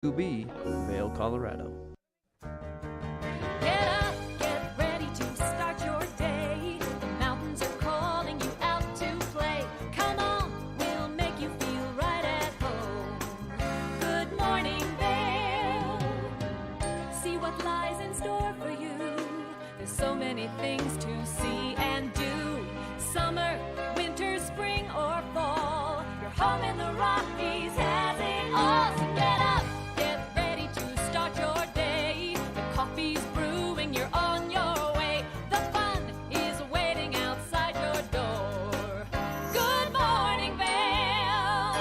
be Vail, Colorado. Get up, get ready to start your day. The mountains are calling you out to play. Come on, we'll make you feel right at home. Good morning, Vail. See what lies in store for you. There's so many things to see and do. Summer, winter, spring, or fall. Your home in the Rockies has it all. So get up. Coffee's brewing, you're on your way. The fun is waiting outside your door. Good morning, Vail.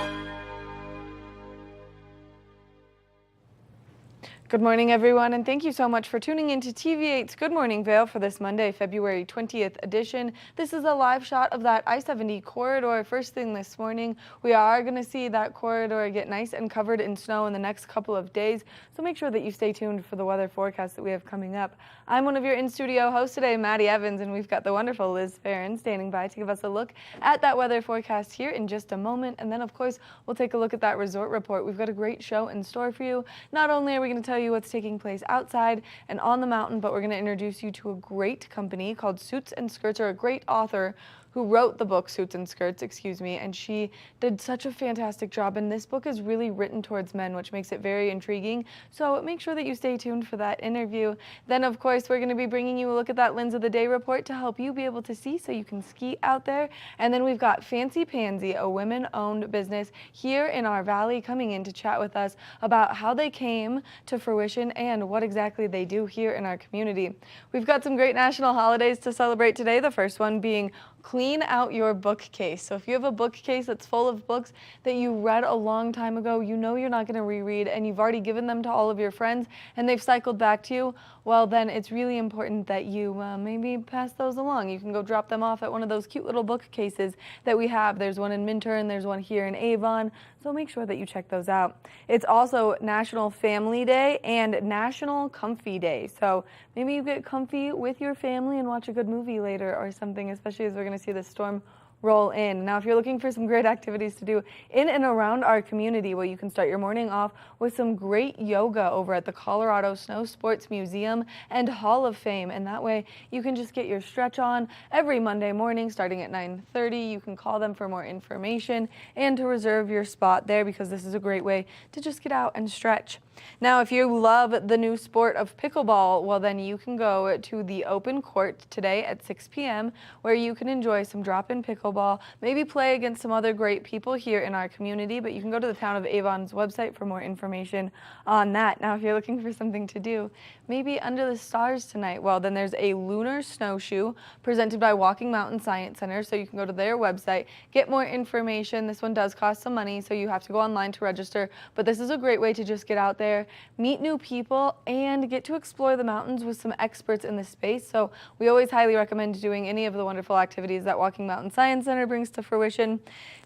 Good morning, everyone, and thank you so much for tuning in to TV8's Good Morning Vail for this Monday, February 20th edition. This is a live shot of that I-70 corridor. First thing this morning, we are going to see that corridor get nice and covered in snow in the next couple of days, so make sure that you stay tuned for the weather forecast that we have coming up. I'm one of your in-studio hosts today, Maddie Evans, and we've got the wonderful Liz Farron standing by to give us a look at that weather forecast here in just a moment, and then, of course, we'll take a look at that resort report. We've got a great show in store for you. Not only are we going to tell you what's taking place outside and on the mountain, but we're going to introduce you to a great company called Suits and Skirts, or a great author who wrote the book Suits and Skirts, and she did such a fantastic job, and this book is really written towards men, which makes it very intriguing, so make sure that you stay tuned for that interview. Then, of course, we're going to be bringing you a look at that Lens of the Day report to help you be able to see so you can ski out there, and then we've got Fancy Pansy, a women-owned business here in our valley, coming in to chat with us about how they came to fruition and what exactly they do here in our community. We've got some great national holidays to celebrate today, the first one being Clean Out Your Bookcase. So if you have a bookcase that's full of books that you read a long time ago, you know you're not going to reread, and you've already given them to all of your friends and they've cycled back to you, well then it's really important that you maybe pass those along. You can go drop them off at one of those cute little bookcases that we have. There's one in Minter and there's one here in Avon, so make sure that you check those out. It's also National Family Day and National Comfy Day, so maybe you get comfy with your family and watch a good movie later or something, especially as we're going to see the storm roll in. Now, if you're looking for some great activities to do in and around our community, well, you can start your morning off with some great yoga over at the Colorado Snow Sports Museum and Hall of Fame, and that way you can just get your stretch on every Monday morning starting at 9:30. You can call them for more information and to reserve your spot there, because this is a great way to just get out and stretch. Now, if you love the new sport of pickleball, well, then you can go to the open court today at 6 p.m. where you can enjoy some drop-in pickleball, maybe play against some other great people here in our community, but you can go to the Town of Avon's website for more information on that. Now, if you're looking for something to do, maybe under the stars tonight, well, then there's a lunar snowshoe presented by Walking Mountain Science Center, so you can go to their website, get more information. This one does cost some money, so you have to go online to register, but this is a great way to just get out there, meet new people, and get to explore the mountains with some experts in the space. So we always highly recommend doing any of the wonderful activities that Walking Mountain Science Center brings to fruition.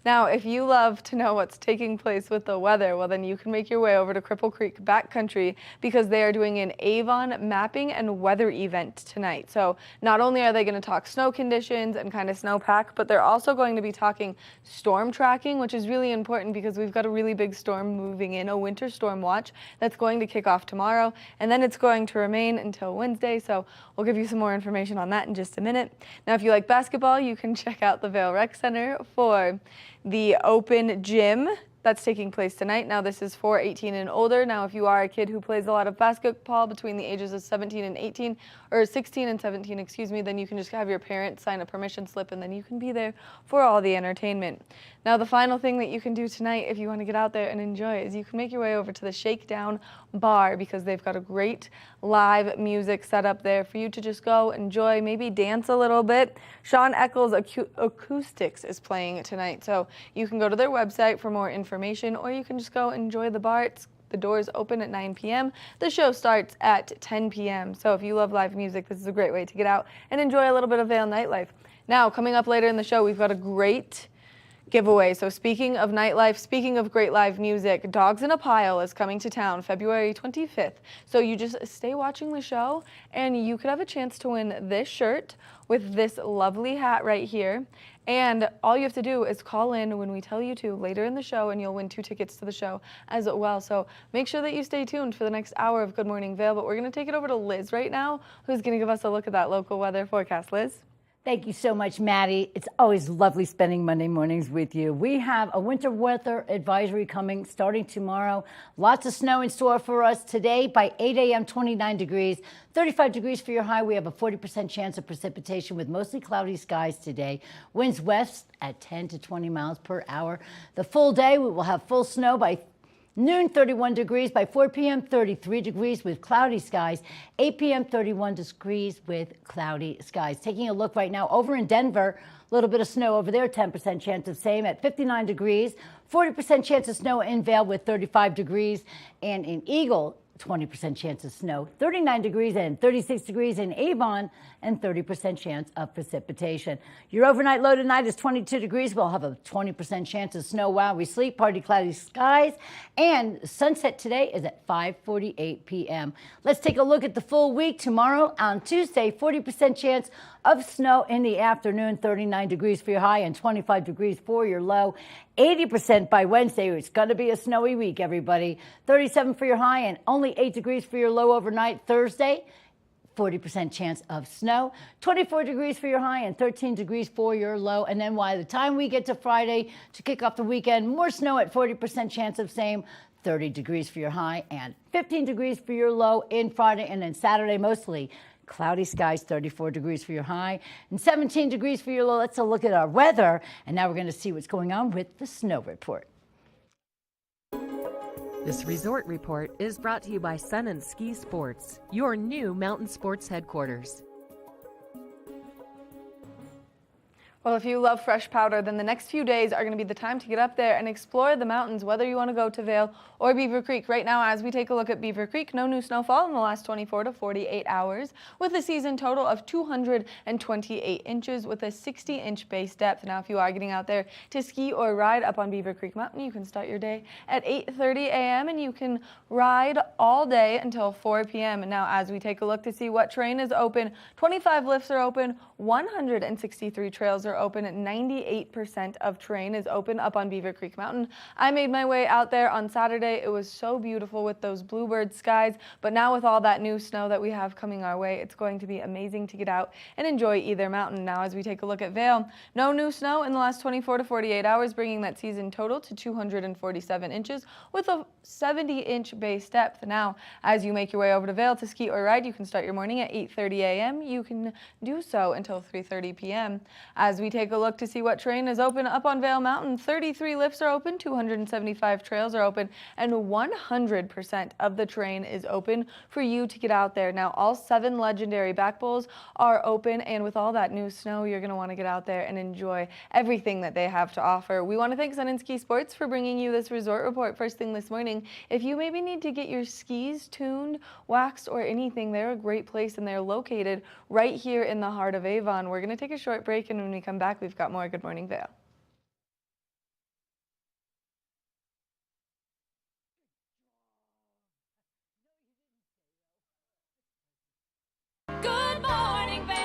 Now, if you love to know what's taking place with the weather, well, then you can make your way over to Cripple Creek Backcountry, because they are doing an Avon mapping and weather event tonight. So not only are they going to talk snow conditions and kind of snowpack, but they're also going to be talking storm tracking, which is really important because we've got a really big storm moving in, a winter storm watch that's going to kick off tomorrow, and then it's going to remain until Wednesday. So we'll give you some more information on that in just a minute. Now, if you like basketball, you can check out the Vail Rec Center for the open gym that's taking place tonight. Now, this is for 18 and older. Now, if you are a kid who plays a lot of basketball between the ages of 17 and 18, or 16 and 17, excuse me, then you can just have your parents sign a permission slip, and then you can be there for all the entertainment. Now, the final thing that you can do tonight if you want to get out there and enjoy is you can make your way over to the Shakedown Bar, because they've got a great live music set up there for you to just go enjoy, maybe dance a little bit. Sean Eccles Acoustics is playing tonight, so you can go to their website for more information, or you can just go enjoy the bar. The doors open at 9 p.m. The show starts at 10 p.m. So if you love live music, this is a great way to get out and enjoy a little bit of Vail nightlife. Now, coming up later in the show, we've got a great giveaway. So speaking of nightlife, speaking of great live music, Dogs in a Pile is coming to town February 25th. So you just stay watching the show and you could have a chance to win this shirt with this lovely hat right here. And all you have to do is call in when we tell you to later in the show, and you'll win 2 tickets to the show as well. So make sure that you stay tuned for the next hour of Good Morning Vail. But we're going to take it over to Liz right now, who's going to give us a look at that local weather forecast. Liz? Thank you so much, Maddie. It's always lovely spending Monday mornings with you. We have a winter weather advisory coming starting tomorrow. Lots of snow in store for us today. By 8 a.m., 29 degrees, 35 degrees for your high. We have a 40% chance of precipitation with mostly cloudy skies today. Winds west at 10 to 20 miles per hour. The full day, we will have full snow by noon, 31 degrees. By 4 p.m., 33 degrees with cloudy skies. 8 p.m., 31 degrees with cloudy skies. Taking a look right now over in Denver, a little bit of snow over there, 10% chance of same at 59 degrees. 40% chance of snow in Vail with 35 degrees. And in Eagle, 20% chance of snow, 39 degrees and 36 degrees in Avon, and 30% chance of precipitation. Your overnight low tonight is 22 degrees. We'll have a 20% chance of snow while we sleep, partly cloudy skies, and sunset today is at 5:48 p.m. Let's take a look at the full week. Tomorrow on Tuesday, 40% chance of snow in the afternoon, 39 degrees for your high and 25 degrees for your low. 80% by Wednesday. It's going to be a snowy week, everybody. 37 for your high and only 8 degrees for your low overnight. Thursday, 40% chance of snow, 24 degrees for your high and 13 degrees for your low. And then by the time we get to Friday to kick off the weekend, more snow at 40% chance of same, 30 degrees for your high and 15 degrees for your low in Friday. And then Saturday, mostly cloudy skies, 34 degrees for your high and 17 degrees for your low. Let's look at our weather. And now we're going to see what's going on with the snow report. This resort report is brought to you by Sun and Ski Sports, your new mountain sports headquarters. Well, if you love fresh powder, then the next few days are going to be the time to get up there and explore the mountains, whether you want to go to Vail or Beaver Creek. Right now, as we take a look at Beaver Creek, no new snowfall in the last 24 to 48 hours, with a season total of 228 inches with a 60-inch base depth. Now, if you are getting out there to ski or ride up on Beaver Creek Mountain, you can start your day at 8:30 a.m. and you can ride all day until 4 p.m. And now, as we take a look to see what terrain is open, 25 lifts are open, 163 trails are open, 98% of terrain is open up on Beaver Creek Mountain. I made my way out there on Saturday. It was so beautiful with those bluebird skies, but now with all that new snow that we have coming our way, it's going to be amazing to get out and enjoy either mountain. Now, as we take a look at Vail, no new snow in the last 24 to 48 hours, bringing that season total to 247 inches with a 70-inch base depth. Now, as you make your way over to Vail to ski or ride, you can start your morning at 8:30 a.m. You can do so until 3:30 p.m. As we take a look to see what terrain is open up on Vail Mountain, 33 lifts are open, 275 trails are open, and 100% of the terrain is open for you to get out there. Now, all 7 legendary back bowls are open, and with all that new snow, you're going to want to get out there and enjoy everything that they have to offer. We want to thank Sun and Ski Sports for bringing you this resort report first thing this morning. If you maybe need to get your skis tuned, waxed, or anything, they're a great place, and they're located right here in the heart of Avon. We're going to take a short break, and when we come back, we've got more Good Morning Vail. Good morning, Vail.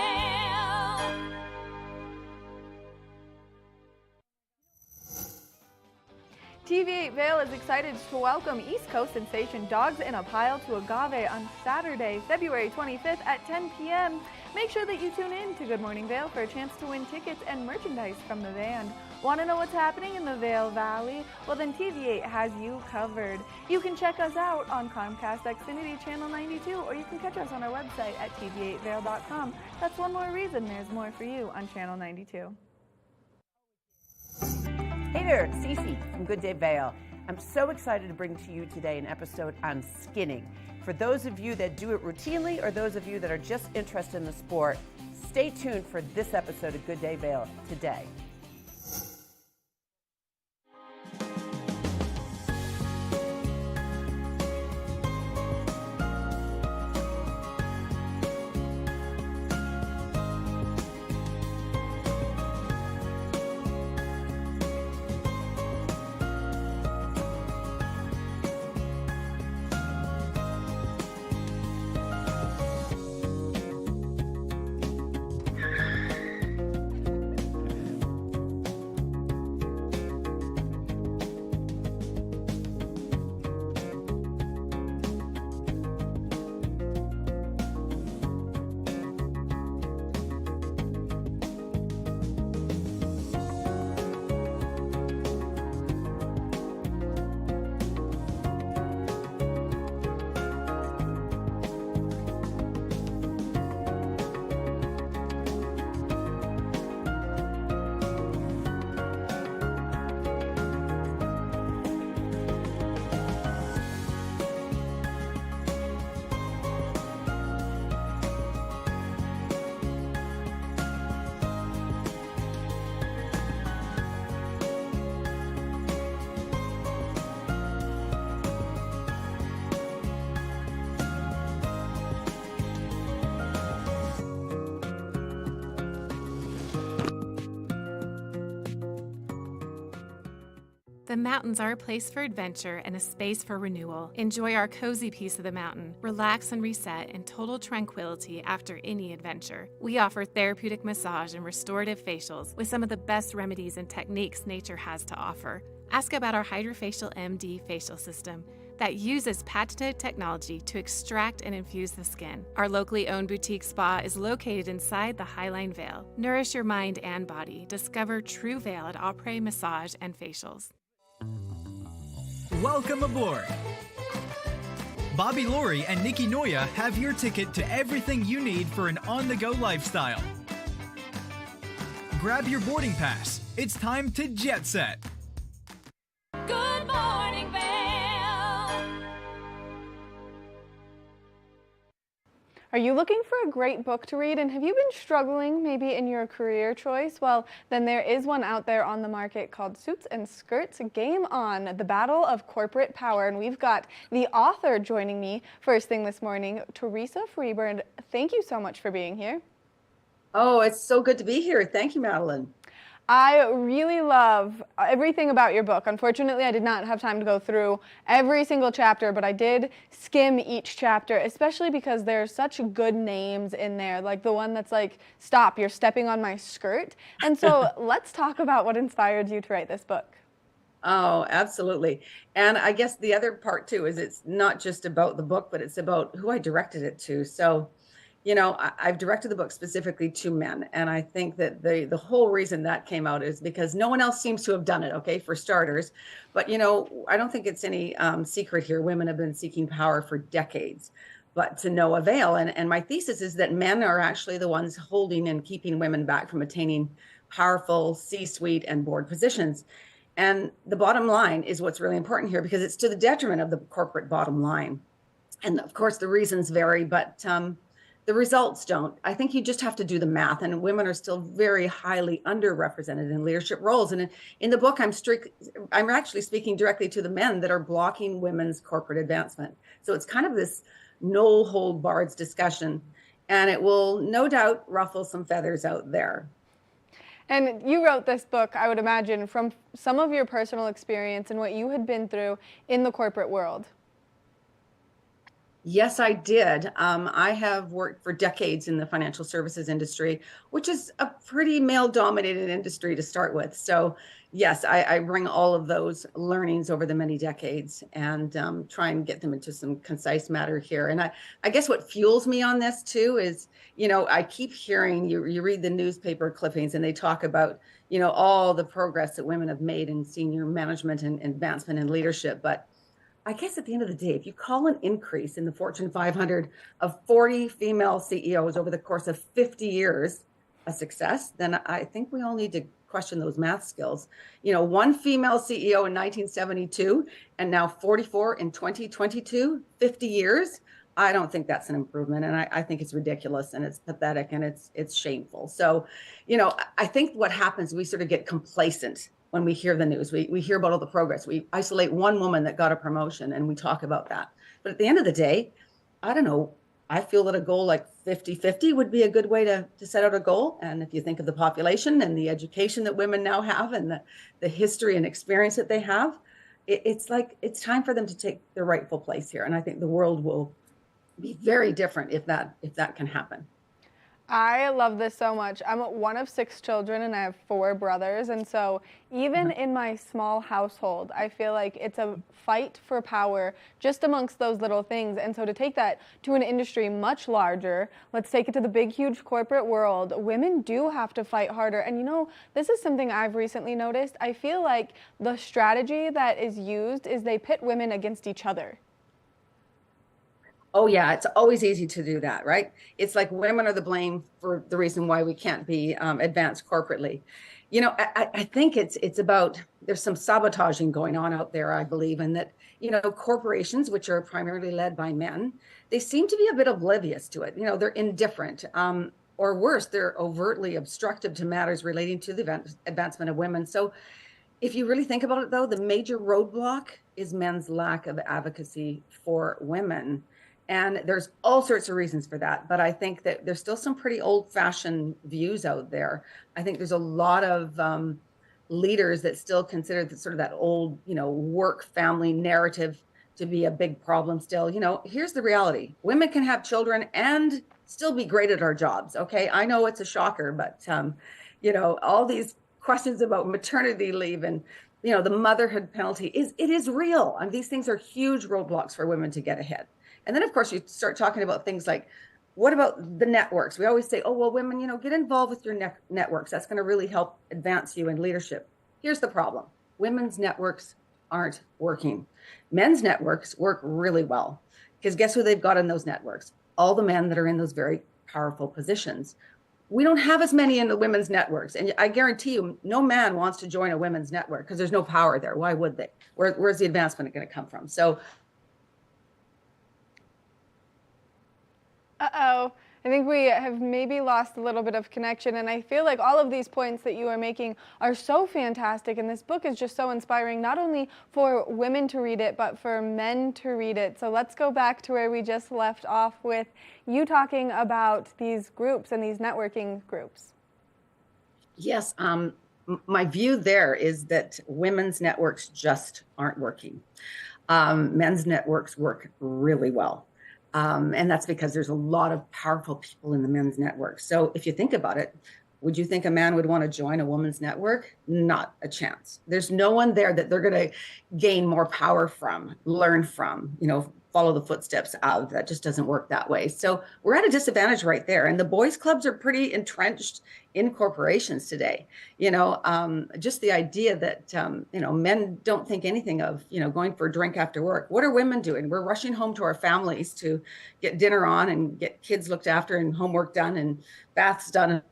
TV8 Vail is excited to welcome East Coast sensation Dogs in a Pile to Agave on Saturday, February 25th at 10 p.m. Make sure that you tune in to Good Morning Vail for a chance to win tickets and merchandise from the band. Want to know what's happening in the Vail Valley? Well, then TV8 has you covered. You can check us out on Comcast Xfinity Channel 92, or you can catch us on our website at tv8vail.com. That's one more reason there's more for you on Channel 92. Hey there, it's Cece from Good Day Vail. I'm so excited to bring to you today an episode on skinning. For those of you that do it routinely or those of you that are just interested in the sport, stay tuned for this episode of Good Day Vail today. The mountains are a place for adventure and a space for renewal. Enjoy our cozy piece of the mountain. Relax and reset in total tranquility after any adventure. We offer therapeutic massage and restorative facials with some of the best remedies and techniques nature has to offer. Ask about our Hydrofacial MD facial system that uses patented technology to extract and infuse the skin. Our locally owned boutique spa is located inside the Highline Vail. Nourish your mind and body. Discover True Vail at Après Massage and Facials. Welcome aboard! Bobby Laurie and Nikki Noya have your ticket to everything you need for an on-the-go lifestyle. Grab your boarding pass. It's time to jet set. Good morning, Vail. Are you looking for a great book to read, and have you been struggling maybe in your career choice? Well, then there is one out there on the market called Suits and Skirts, Game On, The Battle of Corporate Power. And we've got the author joining me first thing this morning, Teresa Freeburn. Thank you so much for being here. Oh, it's so good to be here. Thank you, Madeline. I really love everything about your book. Unfortunately, I did not have time to go through every single chapter, but I did skim each chapter, especially because there's such good names in there, like the one that's like, "Stop, you're stepping on my skirt." And so let's talk about what inspired you to write this book. Oh, absolutely. And I guess the other part too is it's not just about the book, but it's about who I directed it to. So, you know, I've directed the book specifically to men. And I think that the whole reason that came out is because no one else seems to have done it, okay, for starters. But, you know, I don't think it's any secret here. Women have been seeking power for decades, but to no avail. And my thesis is that men are actually the ones holding and keeping women back from attaining powerful C-suite and board positions. And the bottom line is what's really important here, because it's to the detriment of the corporate bottom line. And of course, the reasons vary, but the results don't. I think you just have to do the math, and women are still very highly underrepresented in leadership roles. And in the book, I'm actually speaking directly to the men that are blocking women's corporate advancement. So it's kind of this no hold barred discussion, and it will no doubt ruffle some feathers out there. And you wrote this book, I would imagine, from some of your personal experience and what you had been through in the corporate world. Yes, I did. I have worked for decades in the financial services industry, which is a pretty male-dominated industry to start with. So yes, I bring all of those learnings over the many decades and try and get them into some concise matter here. And I guess what fuels me on this too is, you know, I keep hearing, you read the newspaper clippings and they talk about, you know, all the progress that women have made in senior management and advancement and leadership. But I guess at the end of the day, if you call an increase in the Fortune 500 of 40 female CEOs over the course of 50 years a success, then I think we all need to question those math skills. You know, one female CEO in 1972 and now 44 in 2022, 50 years. I don't think that's an improvement. And I think it's ridiculous and it's pathetic and it's shameful. So, you know, I think what happens, we sort of get complacent when we hear the news. We hear about all the progress. We isolate one woman that got a promotion and we talk about that. But at the end of the day, I don't know, I feel that a goal like 50-50 would be a good way to set out a goal. And if you think of the population and the education that women now have and the history and experience that they have, it's like it's time for them to take their rightful place here. And I think the world will be very different if that can happen. I love this so much. I'm one of 6 children and I have 4 brothers. And so even in my small household, I feel like it's a fight for power just amongst those little things. And so to take that to an industry much larger, let's take it to the big, huge corporate world, women do have to fight harder. And you know, this is something I've recently noticed. I feel like the strategy that is used is they pit women against each other. Oh, yeah, it's always easy to do that, right? It's like women are the blame for the reason why we can't be advanced corporately. You know, I think it's about, there's some sabotaging going on out there, I believe, and that, you know, corporations, which are primarily led by men, they seem to be a bit oblivious to it. You know, they're indifferent, or worse, they're overtly obstructive to matters relating to the advancement of women. So if you really think about it, though, the major roadblock is men's lack of advocacy for women. And there's all sorts of reasons for that. But I think that there's still some pretty old-fashioned views out there. I think there's a lot of leaders that still consider that sort of that old, work family narrative to be a big problem still. Here's the reality. Women can have children and still be great at our jobs. Okay. I know it's a shocker, but, all these questions about maternity leave and, the motherhood penalty it is real. And these things are huge roadblocks for women to get ahead. And then, of course, you start talking about things like, what about the networks? We always say, oh, well, women, get involved with your networks. That's going to really help advance you in leadership. Here's the problem. Women's networks aren't working. Men's networks work really well because guess who they've got in those networks? All the men that are in those very powerful positions. We don't have as many in the women's networks. And I guarantee you, no man wants to join a women's network because there's no power there. Why would they? Where's the advancement going to come from? So, uh-oh. I think we have maybe lost a little bit of connection, and I feel like all of these points that you are making are so fantastic, and this book is just so inspiring, not only for women to read it, but for men to read it. So let's go back to where we just left off with you talking about these groups and these networking groups. Yes, my view there is that women's networks just aren't working. Men's networks work really well. And that's because there's a lot of powerful people in the men's network. So if you think about it, would you think a man would want to join a woman's network? Not a chance. There's no one there that they're going to gain more power from, learn from, follow the footsteps of. That just doesn't work that way. So we're at a disadvantage right there. And the boys clubs are pretty entrenched in corporations today. Just the idea that, men don't think anything of, going for a drink after work. What are women doing? We're rushing home to our families to get dinner on and get kids looked after and homework done and baths done.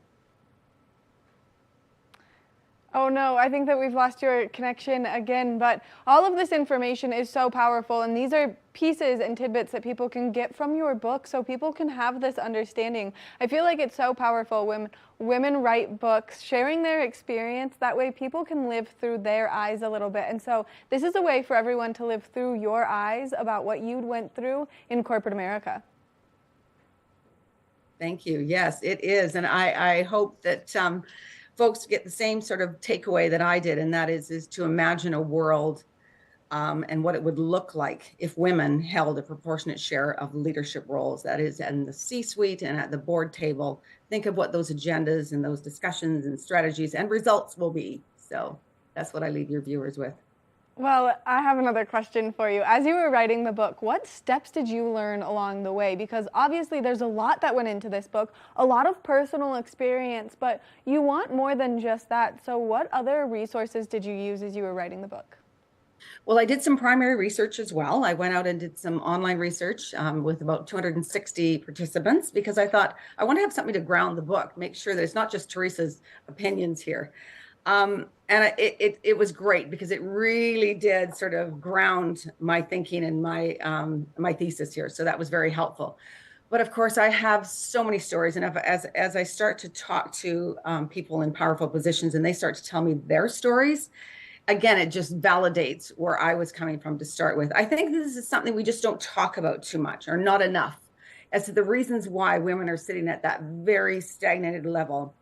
Oh no, I think that we've lost your connection again, but all of this information is so powerful, and these are pieces and tidbits that people can get from your book so people can have this understanding. I feel like it's so powerful when women write books, sharing their experience, that way people can live through their eyes a little bit. And so this is a way for everyone to live through your eyes about what you went through in corporate America. Thank you. Yes, it is. And I hope that folks get the same sort of takeaway that I did, and that is to imagine a world and what it would look like if women held a proportionate share of leadership roles, that is in the C-suite and at the board table. Think of what those agendas and those discussions and strategies and results will be. So that's what I leave your viewers with. Well, I have another question for you. As you were writing the book, what steps did you learn along the way? Because obviously there's a lot that went into this book, a lot of personal experience, but you want more than just that. So what other resources did you use as you were writing the book? Well, I did some primary research as well. I went out and did some online research with about 260 participants because I thought I want to have something to ground the book, make sure that it's not just Teresa's opinions here. And it was great because it really did sort of ground my thinking and my thesis here. So that was very helpful. But of course, I have so many stories. And as I start to talk to people in powerful positions and they start to tell me their stories, again, it just validates where I was coming from to start with. I think this is something we just don't talk about too much or not enough as to the reasons why women are sitting at that very stagnated level.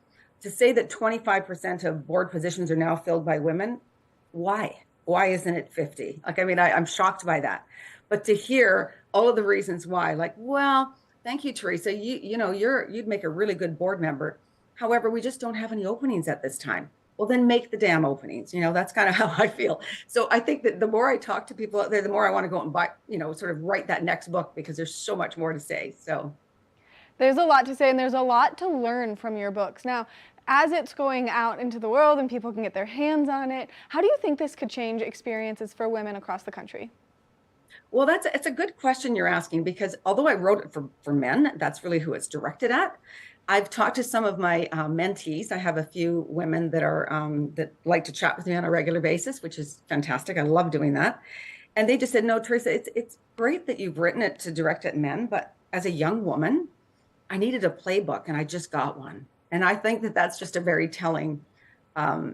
To say that 25% of board positions are now filled by women, why? Why isn't it 50? I'm shocked by that. But to hear all of the reasons why, well, thank you, Teresa. You'd make a really good board member. However, we just don't have any openings at this time. Well, then make the damn openings. That's kind of how I feel. So I think that the more I talk to people out there, the more I want to go and buy, sort of write that next book because there's so much more to say. So there's a lot to say and there's a lot to learn from your books. Now, as it's going out into the world and people can get their hands on it, how do you think this could change experiences for women across the country? Well, it's a good question you're asking because although I wrote it for men, that's really who it's directed at. I've talked to some of my mentees. I have a few women that are that like to chat with me on a regular basis, which is fantastic. I love doing that. And they just said, no, Teresa, it's great that you've written it to direct at men, but as a young woman, I needed a playbook and I just got one. And I think that that's just a very telling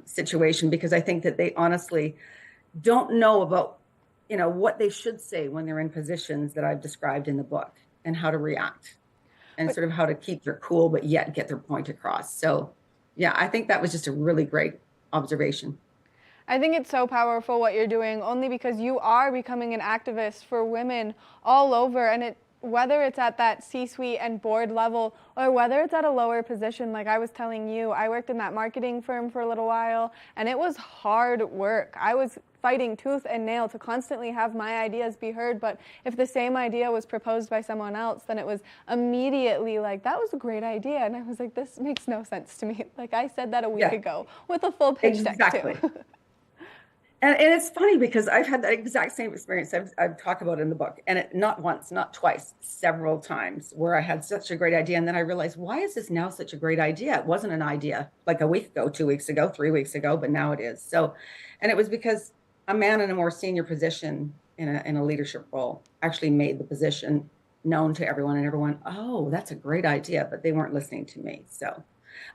situation because I think that they honestly don't know about, what they should say when they're in positions that I've described in the book and how to react and sort of how to keep their cool, but yet get their point across. So, yeah, I think that was just a really great observation. I think it's so powerful what you're doing, only because you are becoming an activist for women all over, and whether it's at that C-suite and board level or whether it's at a lower position. Like I was telling you, I worked in that marketing firm for a little while, and it was hard work. I was fighting tooth and nail to constantly have my ideas be heard, but if the same idea was proposed by someone else, then it was immediately like, that was a great idea. And I was like, this makes no sense to me. Like I said that a week ago with a full pitch deck too. And it's funny because I've had that exact same experience I've talked about in the book, and not once, not twice, several times, where I had such a great idea, and then I realized, why is this now such a great idea? It wasn't an idea like a week ago, 2 weeks ago, 3 weeks ago, but now it is. So, and it was because a man in a more senior position in a leadership role actually made the position known to everyone, and everyone, oh, that's a great idea, but they weren't listening to me. So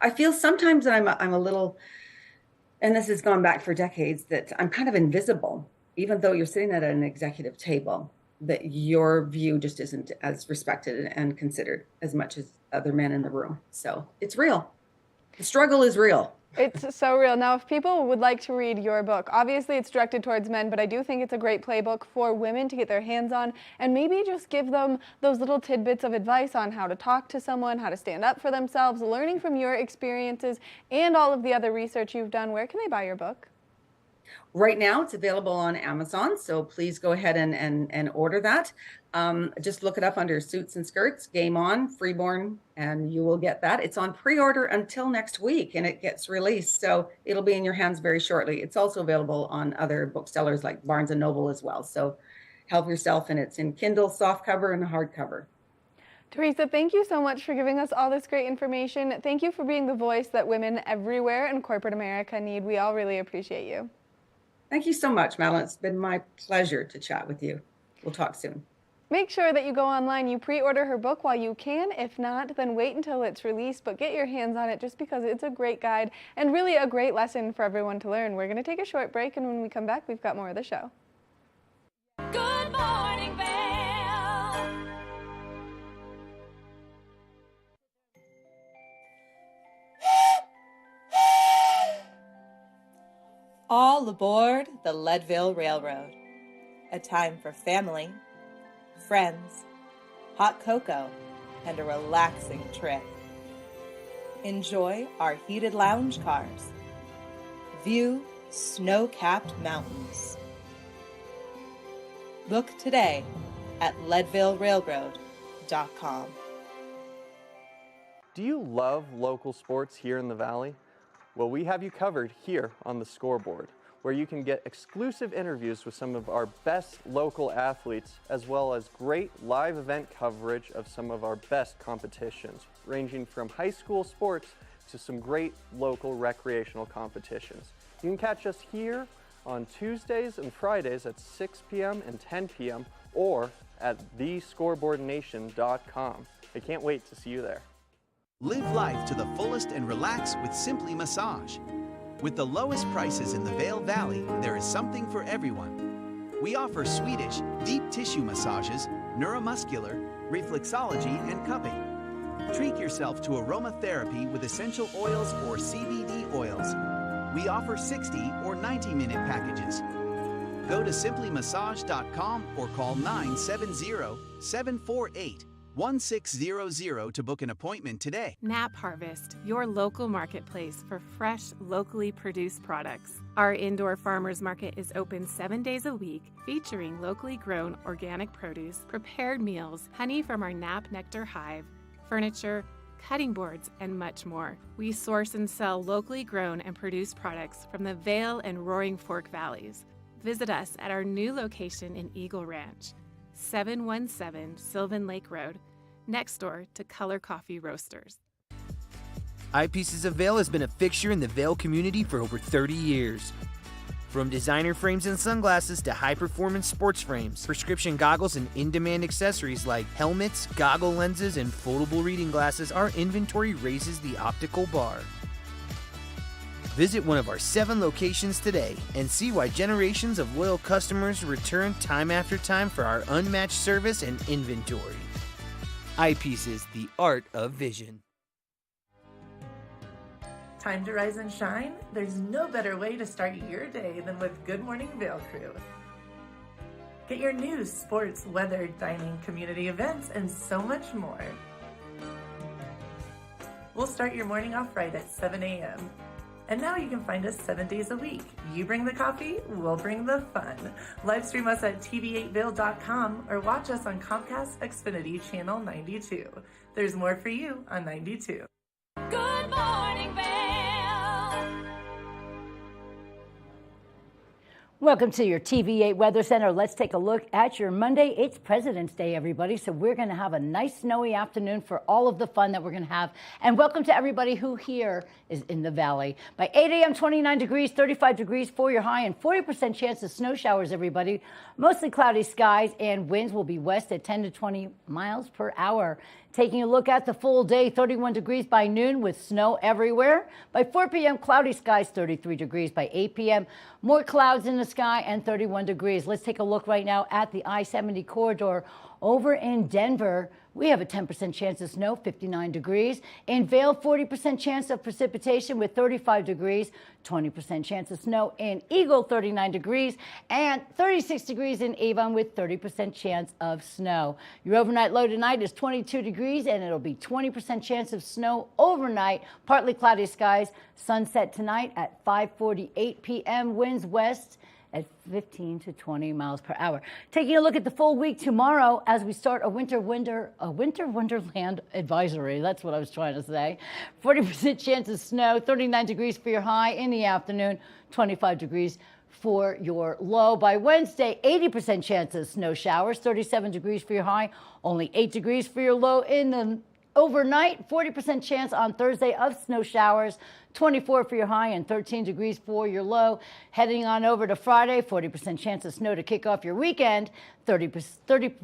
I feel sometimes that I'm a little, and this has gone back for decades, that I'm kind of invisible, even though you're sitting at an executive table, that your view just isn't as respected and considered as much as other men in the room. So it's real. The struggle is real. It's so real. Now, if people would like to read your book, obviously it's directed towards men, but I do think it's a great playbook for women to get their hands on and maybe just give them those little tidbits of advice on how to talk to someone, how to stand up for themselves, learning from your experiences and all of the other research you've done. Where can they buy your book? Right now, it's available on Amazon, so please go ahead and order that. Just look it up under Suits and Skirts, Game On, Freeborn, and you will get that. It's on pre-order until next week, and it gets released, so it'll be in your hands very shortly. It's also available on other booksellers like Barnes & Noble as well, so help yourself, and it's in Kindle, softcover, and hardcover. Teresa, thank you so much for giving us all this great information. Thank you for being the voice that women everywhere in corporate America need. We all really appreciate you. Thank you so much, Madeline. It's been my pleasure to chat with you. We'll talk soon. Make sure that you go online, you pre-order her book while you can. If not, then wait until it's released, but get your hands on it just because it's a great guide and really a great lesson for everyone to learn. We're going to take a short break, and when we come back, we've got more of the show. Good morning, Vail. All aboard the Leadville Railroad. A time for family, friends, hot cocoa, and a relaxing trip. Enjoy our heated lounge cars. View snow-capped mountains. Book today at leadvillerailroad.com. Do you love local sports here in the Valley? Well, we have you covered here on the Scoreboard, where you can get exclusive interviews with some of our best local athletes, as well as great live event coverage of some of our best competitions, ranging from high school sports to some great local recreational competitions. You can catch us here on Tuesdays and Fridays at 6 p.m. and 10 p.m. or at thescoreboardnation.com. I can't wait to see you there. Live life to the fullest and relax with Simply Massage. With the lowest prices in the Vail Valley, there is something for everyone. We offer Swedish, deep tissue massages, neuromuscular, reflexology, and cupping. Treat yourself to aromatherapy with essential oils or CBD oils. We offer 60 or 90-minute packages. Go to simplymassage.com or call 970-748-1600 to book an appointment today. Nap Harvest, your local marketplace for fresh, locally produced products. Our indoor farmers market is open 7 days a week, featuring locally grown organic produce, prepared meals, honey from our Nap Nectar hive, furniture, cutting boards, and much more. We source and sell locally grown and produced products from the Vail and Roaring Fork Valleys. Visit us at our new location in Eagle Ranch, 717 Sylvan Lake Road, next door to Color Coffee Roasters. Eyepieces of Vail has been a fixture in the Vail community for over 30 years. From designer frames and sunglasses to high-performance sports frames, prescription goggles, and in-demand accessories like helmets, goggle lenses, and foldable reading glasses, our inventory raises the optical bar. Visit one of our 7 locations today and see why generations of loyal customers return time after time for our unmatched service and inventory. Eyepieces, the art of vision. time to rise and shine? There's no better way to start your day than with Good Morning Vail Crew. Get your news, sports, weather, dining, community events, and so much more. We'll start your morning off right at 7 a.m. And now you can find us 7 days a week. You bring the coffee, we'll bring the fun. Live stream us at tv8vail.com or watch us on Comcast Xfinity Channel 92. There's more for you on 92. Good morning, Vail. Welcome to your TV8 Weather Center. Let's take a look at your Monday. It's President's Day, everybody, so we're going to have a nice snowy afternoon for all of the fun that we're going to have. And welcome to everybody who here is in the Valley. By 8 a.m., 29 degrees, 35 degrees for your high, and 40% chance of snow showers, everybody. Mostly cloudy skies, and winds will be west at 10 to 20 miles per hour. Taking a look at the full day, 31 degrees by noon with snow everywhere. By 4 p.m., cloudy skies, 33 degrees. By 8 p.m., more clouds in the sky and 31 degrees. Let's take a look right now at the I-70 corridor. Over in Denver, we have a 10% chance of snow, 59 degrees. In Vail, 40% chance of precipitation with 35 degrees, 20% chance of snow. In Eagle, 39 degrees, and 36 degrees in Avon with 30% chance of snow. Your overnight low tonight is 22 degrees, and it'll be 20% chance of snow overnight. Partly cloudy skies. Sunset tonight at 5:48 p.m. Winds west at 15 to 20 miles per hour. Taking a look at the full week tomorrow as we start a winter wonderland advisory. That's what I was trying to say. 40% chance of snow, 39 degrees for your high in the afternoon, 25 degrees for your low. By Wednesday, 80% chance of snow showers, 37 degrees for your high, only 8 degrees for your low in the overnight. 40% chance on Thursday of snow showers, 24 for your high and 13 degrees for your low. Heading on over to Friday, 40% chance of snow to kick off your weekend, 30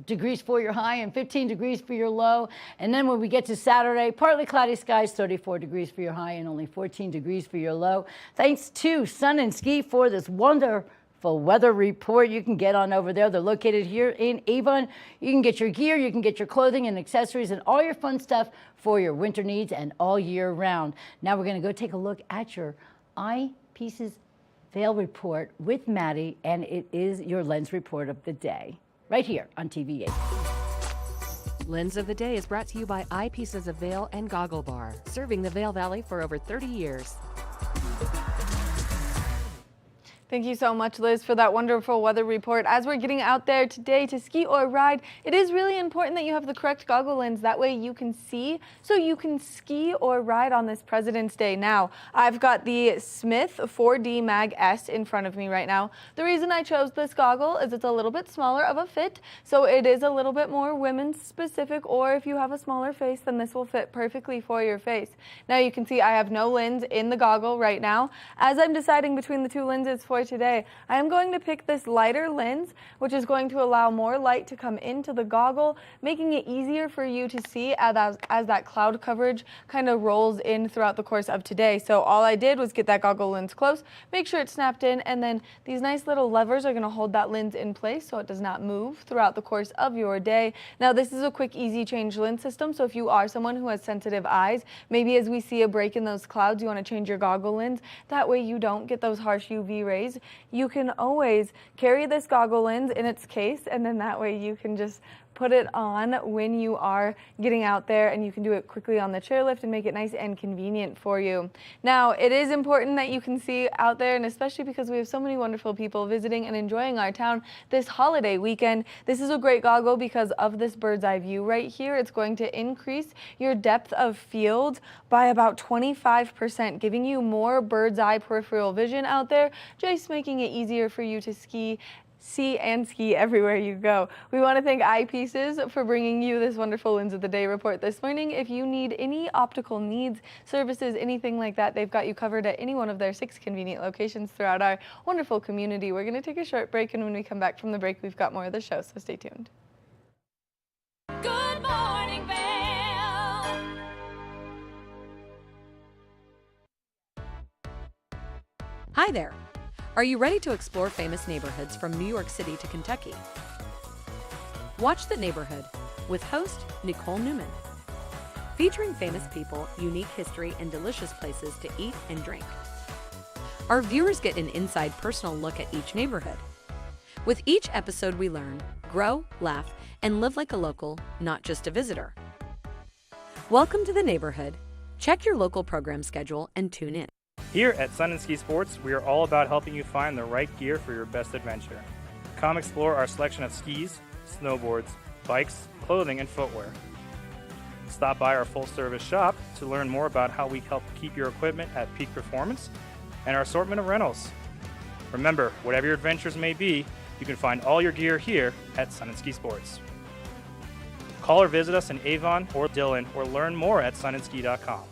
degrees for your high and 15 degrees for your low. And then when we get to Saturday, partly cloudy skies, 34 degrees for your high and only 14 degrees for your low. Thanks to Sun and Ski for this wonderful weather report. You can get on over there. They're located here in Avon. You can get your gear, you can get your clothing and accessories and all your fun stuff for your winter needs and all year round. Now we're going to go take a look at your Eyepieces Vail report with Maddie, and it is your lens report of the day right here on TV8. Lens of the Day is brought to you by Eyepieces of Vail and Goggle Bar, serving the Vail Valley for over 30 years. Thank you so much, Liz, for that wonderful weather report. As we're getting out there today to ski or ride, it is really important that you have the correct goggle lens. That way you can see, so you can ski or ride on this President's Day. Now, I've got the Smith 4D Mag S in front of me right now. The reason I chose this goggle is it's a little bit smaller of a fit, so it is a little bit more women's specific, or if you have a smaller face, then this will fit perfectly for your face. Now you can see I have no lens in the goggle right now. As I'm deciding between the two lenses for today, I am going to pick this lighter lens, which is going to allow more light to come into the goggle, making it easier for you to see as that cloud coverage kind of rolls in throughout the course of today. So all I did was get that goggle lens close, make sure it's snapped in, and then these nice little levers are going to hold that lens in place so it does not move throughout the course of your day. Now this is a quick, easy change lens system, so if you are someone who has sensitive eyes, maybe as we see a break in those clouds, you want to change your goggle lens. That way you don't get those harsh UV rays. You can always carry this goggle lens in its case, and then that way you can just put it on when you are getting out there, and you can do it quickly on the chairlift and make it nice and convenient for you. Now, it is important that you can see out there, and especially because we have so many wonderful people visiting and enjoying our town this holiday weekend. This is a great goggle because of this bird's eye view right here. It's going to increase your depth of field by about 25%, giving you more bird's eye peripheral vision out there, just making it easier for you to see and ski everywhere you go. We want to thank Eyepieces for bringing you this wonderful Lens of the Day report this morning. If you need any optical needs, services, anything like that, they've got you covered at any one of their 6 convenient locations throughout our wonderful community. We're going to take a short break, and when we come back from the break, we've got more of the show, so stay tuned. Good morning, Vail. Hi there. Are you ready to explore famous neighborhoods from New York City to Kentucky? Watch The Neighborhood with host Nicole Newman. featuring famous people, unique history, and delicious places to eat and drink. Our viewers get an inside personal look at each neighborhood. With each episode, we learn, grow, laugh, and live like a local, not just a visitor. Welcome to the neighborhood. Check your local program schedule and tune in. Here at Sun & Ski Sports, we are all about helping you find the right gear for your best adventure. Come explore our selection of skis, snowboards, bikes, clothing, and footwear. Stop by our full-service shop to learn more about how we help keep your equipment at peak performance and our assortment of rentals. Remember, whatever your adventures may be, you can find all your gear here at Sun & Ski Sports. Call or visit us in Avon or Dillon or learn more at sunandski.com.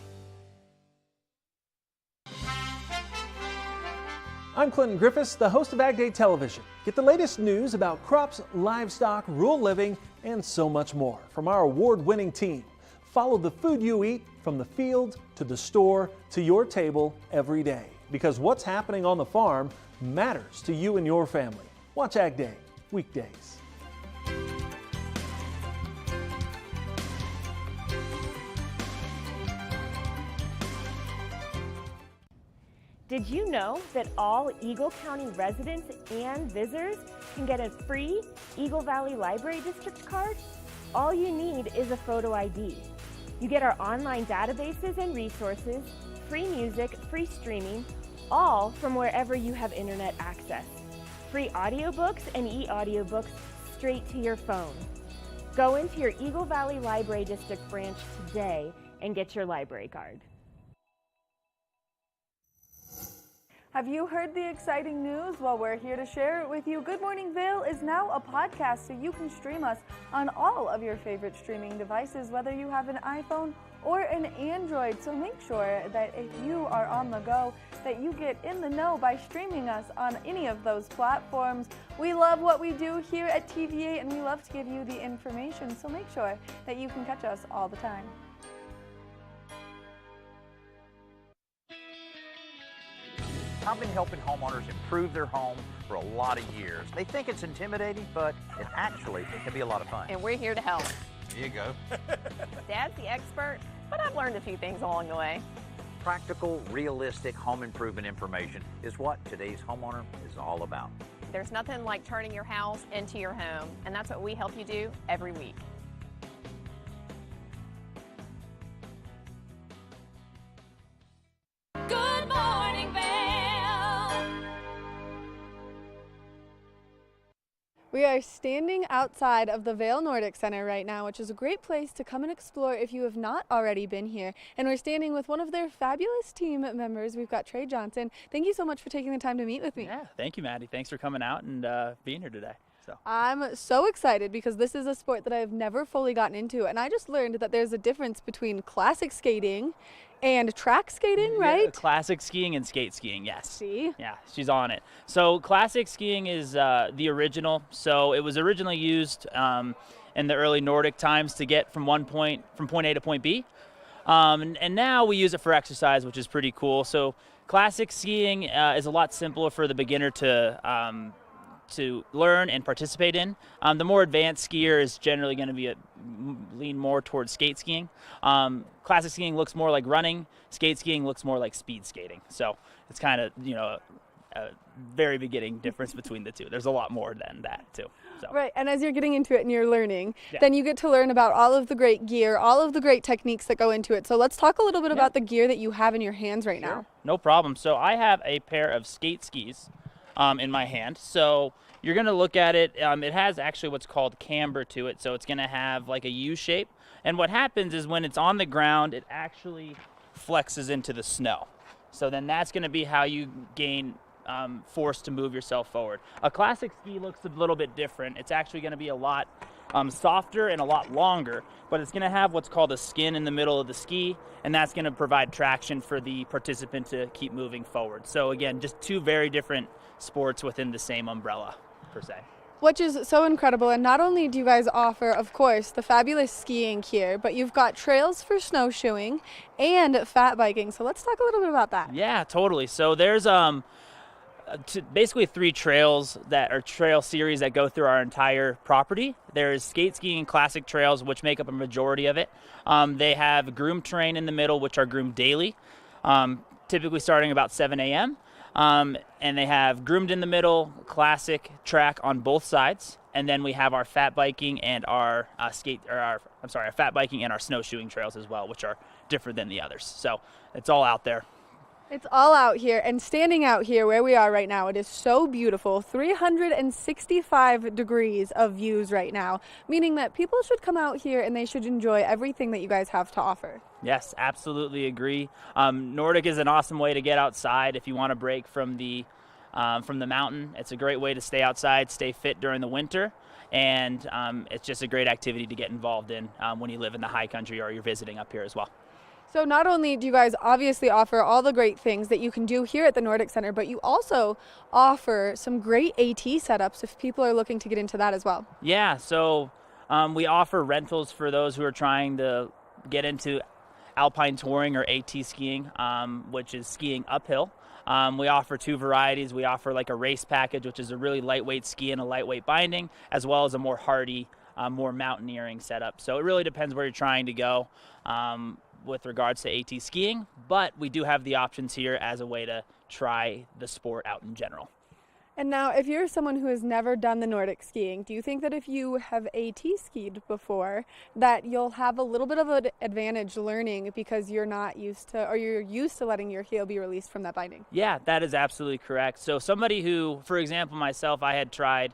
I'm Clinton Griffiths, the host of Ag Day Television. Get the latest news about crops, livestock, rural living, and so much more from our award-winning team. Follow the food you eat from the field to the store to your table every day, because what's happening on the farm matters to you and your family. Watch Ag Day, weekdays. Did you know that all Eagle County residents and visitors can get a free Eagle Valley Library District card? All you need is a photo ID. You get our online databases and resources, free music, free streaming, all from wherever you have internet access. Free audiobooks and e-audiobooks straight to your phone. Go into your Eagle Valley Library District branch today and get your library card. Have you heard the exciting news? Well, we're here to share it with you. Good Morning Vail is now a podcast, so you can stream us on all of your favorite streaming devices, whether you have an iPhone or an Android. So make sure that if you are on the go, that you get in the know by streaming us on any of those platforms. We love what we do here at TVA, and we love to give you the information, so make sure that you can catch us all the time. I've been helping homeowners improve their home for a lot of years. They think it's intimidating, but it actually can be a lot of fun. And we're here to help. There you go. Dad's the expert, but I've learned a few things along the way. Practical, realistic home improvement information is what today's homeowner is all about. There's nothing like turning your house into your home, and that's what we help you do every week. Good morning, Vail. We are standing outside of the Vail Nordic Center right now, which is a great place to come and explore if you have not already been here. And we're standing with one of their fabulous team members. We've got Trey Johnson. Thank you so much for taking the time to meet with me. Yeah, thank you, Maddie. Thanks for coming out and being here today. I'm so excited because this is a sport that I've never fully gotten into, and I just learned that there's a difference between classic skating and track skating, right? Yeah, classic skiing and skate skiing, yes. See? Yeah, she's on it. So classic skiing is the original. So it was originally used in the early Nordic times to get from point A to point B. And now we use it for exercise, which is pretty cool. So classic skiing is a lot simpler for the beginner to learn and participate in. The more advanced skier is generally going to be lean more towards skate skiing. Classic skiing looks more like running. Skate skiing looks more like speed skating. So it's kind of, a very beginning difference between the two. There's a lot more than that too. So. Right, and as you're getting into it and you're learning, Yeah. then you get to learn about all of the great gear, all of the great techniques that go into it. So let's talk a little bit about the gear that you have in your hands right now. No problem. So I have a pair of skate skis in my hand. So you're going to look at it. It has actually what's called camber to it. So it's going to have like a U shape. And what happens is when it's on the ground, it actually flexes into the snow. So then that's going to be how you gain force to move yourself forward. A classic ski looks a little bit different. It's actually going to be a lot softer and a lot longer, but it's going to have what's called a skin in the middle of the ski, and that's going to provide traction for the participant to keep moving forward. So again, just two very different sports within the same umbrella, per se. Which is so incredible, and not only do you guys offer, of course, the fabulous skiing here, but you've got trails for snowshoeing and fat biking. So let's talk a little bit about that. Yeah, totally. So there's basically 3 trails that are trail series that go through our entire property. There's skate skiing and classic trails, which make up a majority of it. They have groomed terrain in the middle, which are groomed daily, typically starting about 7 a.m. And they have groomed in the middle, classic track on both sides. And then we have our fat biking and our our fat biking and our snowshoeing trails as well, which are different than the others. So it's all out there. It's all out here, and standing out here where we are right now, it is so beautiful. 365 degrees of views right now, meaning that people should come out here and they should enjoy everything that you guys have to offer. Yes, absolutely agree. Nordic is an awesome way to get outside if you want to break from the mountain. It's a great way to stay outside, stay fit during the winter, and it's just a great activity to get involved in when you live in the high country or you're visiting up here as well. So not only do you guys obviously offer all the great things that you can do here at the Nordic Center, but you also offer some great AT setups if people are looking to get into that as well. Yeah, so we offer rentals for those who are trying to get into alpine touring or AT skiing, which is skiing uphill. We offer 2 varieties. We offer like a race package, which is a really lightweight ski and a lightweight binding, as well as a more hardy, more mountaineering setup. So it really depends where you're trying to go with regards to AT skiing, but we do have the options here as a way to try the sport out in general. And now, if you're someone who has never done the Nordic skiing, do you think that if you have AT skied before, that you'll have a little bit of an advantage learning because you're not used to, or you're used to letting your heel be released from that binding? Yeah, that is absolutely correct. So somebody who, for example, myself, I had tried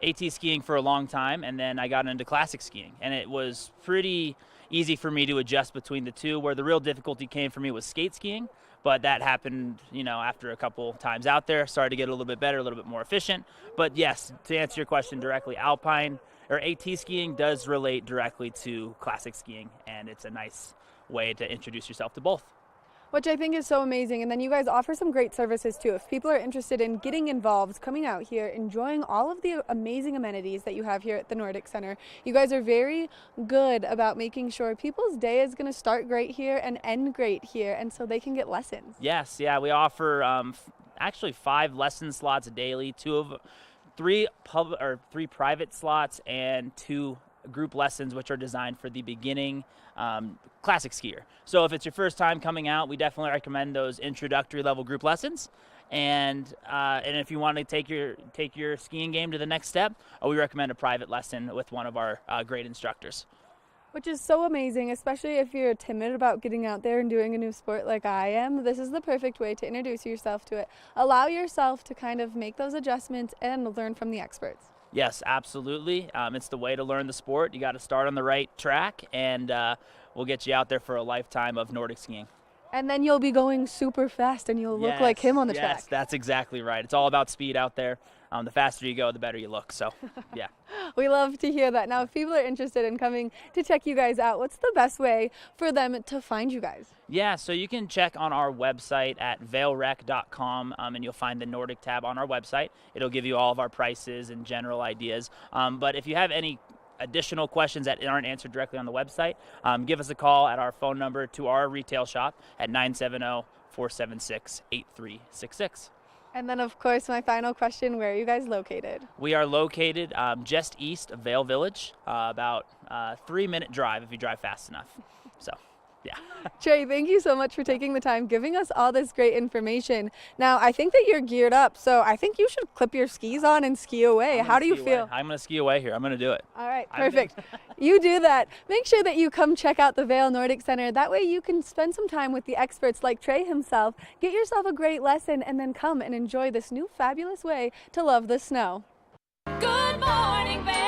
AT skiing for a long time, and then I got into classic skiing, and it was pretty easy for me to adjust between the two. Where the real difficulty came for me was skate skiing, but that happened, after a couple times out there. Started to get a little bit better, a little bit more efficient. But yes, to answer your question directly, alpine or AT skiing does relate directly to classic skiing, and it's a nice way to introduce yourself to both. Which I think is so amazing. And then you guys offer some great services too. If people are interested in getting involved, coming out here, enjoying all of the amazing amenities that you have here at the Nordic Center, you guys are very good about making sure people's day is going to start great here and end great here, and so they can get lessons. Yes, yeah, we offer actually 5 lesson slots daily, 3 private slots, and 2 group lessons, which are designed for the beginning classic skier. So if it's your first time coming out, we definitely recommend those introductory level group lessons. And if you want to take your skiing game to the next step, we recommend a private lesson with one of our great instructors. Which is so amazing, especially if you're timid about getting out there and doing a new sport like I am. This is the perfect way to introduce yourself to it. Allow yourself to kind of make those adjustments and learn from the experts. Yes, absolutely. It's the way to learn the sport. You got to start on the right track, and we'll get you out there for a lifetime of Nordic skiing. And then you'll be going super fast, and you'll look like him on the track. Yes, that's exactly right. It's all about speed out there. The faster you go, the better you look. So, yeah. We love to hear that. Now, if people are interested in coming to check you guys out, what's the best way for them to find you guys? Yeah, so you can check on our website at vailrec.com, and you'll find the Nordic tab on our website. It'll give you all of our prices and general ideas. But if you have any additional questions that aren't answered directly on the website, give us a call at our phone number to our retail shop at 970-476-8366. And then, of course, my final question, where are you guys located? We are located just east of Vail Village, about a 3-minute drive if you drive fast enough. So, yeah. Trey, thank you so much for taking the time, giving us all this great information. Now, I think that you're geared up, so I think you should clip your skis on and ski away. How do you feel? I'm going to ski away here. I'm going to do it. All right, perfect. You do that. Make sure that you come check out the Vail Nordic Center. That way you can spend some time with the experts like Trey himself, get yourself a great lesson, and then come and enjoy this new fabulous way to love the snow. Good morning, Vail.